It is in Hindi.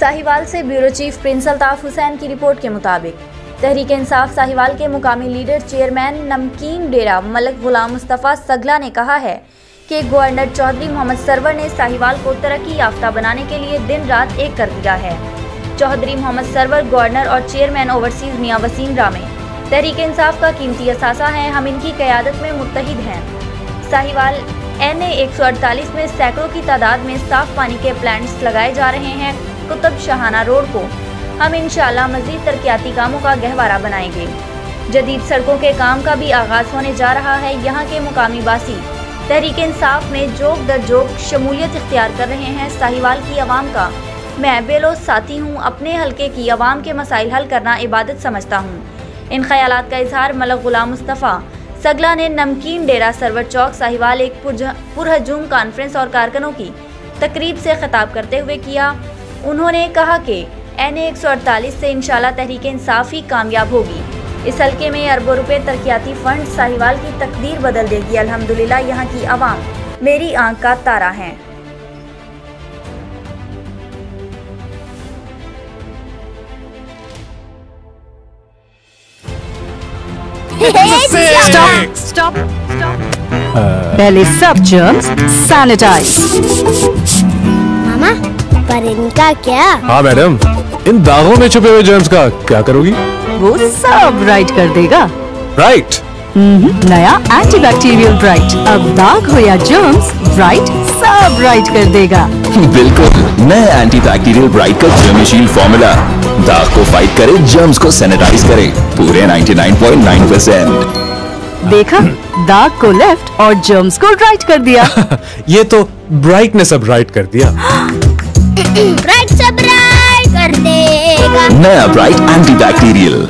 साहिवाल से bureau chief Prince Altaf Hussain की रिपोर्ट के मुताबिक तहरीक इंसाफ साहिवाल के मुकामी लीडर चेयरमैन नमकीन डेरा मलक गुलाम मुस्तफ़ा सगला ने कहा है कि गवर्नर चौधरी मोहम्मद सरवर ने साहिवाल को तरक्की याफ्ता बनाने के लिए दिन रात एक कर दिया है। चौधरी मोहम्मद सरवर गवर्नर और चेयरमैन ओवरसीज मियां वसीम रामे तहरीक इंसाफ का कीमती असासा हैं। हम इनकी क़यादत में मुत्तहिद हैं। साहिवाल NA 148 में सैकड़ों की तादाद में साफ पानी के प्लांट्स लगाए जा रहे हैं। कुतुब शाहाना रोड को हम इंशाअल्लाह मज़ीद तरक्याती कामों का गहवारा बनाएंगे। जदीद सड़कों के काम का भी आगाज़ होने जा रहा है। यहाँ के मुकामी बासी तहरीक इंसाफ में जोक दर जोक शमूलियत इख्तियार कर रहे हैं। साहिवाल की आवाम का मैं बेलोस साथी हूँ। अपने हल्के की आवाम के मसाइल हल करना इबादत समझता हूँ। इन ख्यालात का इजहार मलक गुलाम मुस्तफ़ा सगला ने नमकीन डेरा सरवर चौक साहिवाल एक पुरहजूम कॉन्फ्रेंस और कारकुनों की तकरीब से खिताब करते हुए किया। उन्होंने कहा कि NA 148 से इंशाल्लाह तहरीक इंसाफ ही कामयाब होगी। इस हल्के में अरबों रुपए तरक्याती फंड साहिवाल की तकदीर बदल देगी। अल्हम्दुलिल्लाह यहाँ की आवाम मेरी आंख का तारा है। Stop. पहले सब जर्म्स सैनिटाइज। मामा, पर इनका क्या? हाँ मैडम, इन दागों में छुपे हुए जर्म्स का क्या करोगी? वो सब राइट कर देगा। राइट? नया एंटीबैक्टीरियल ब्राइट, अब दाग हो या जर्म्स, ब्राइट सब राइट कर देगा। बिल्कुल, नया एंटीबैक्टीरियल ब्राइट का जर्मशील फॉर्मूला दाग को फाइट करे, जर्म्स को सैनिटाइज करे, पूरे 99.9%। देखा, दाग को लेफ्ट और जर्म्स को राइट कर दिया। ये तो ब्राइट ने सब राइट कर दिया। ब्राइट सब राइट कर देगा। नया ब्राइट एंटीबैक्टीरियल।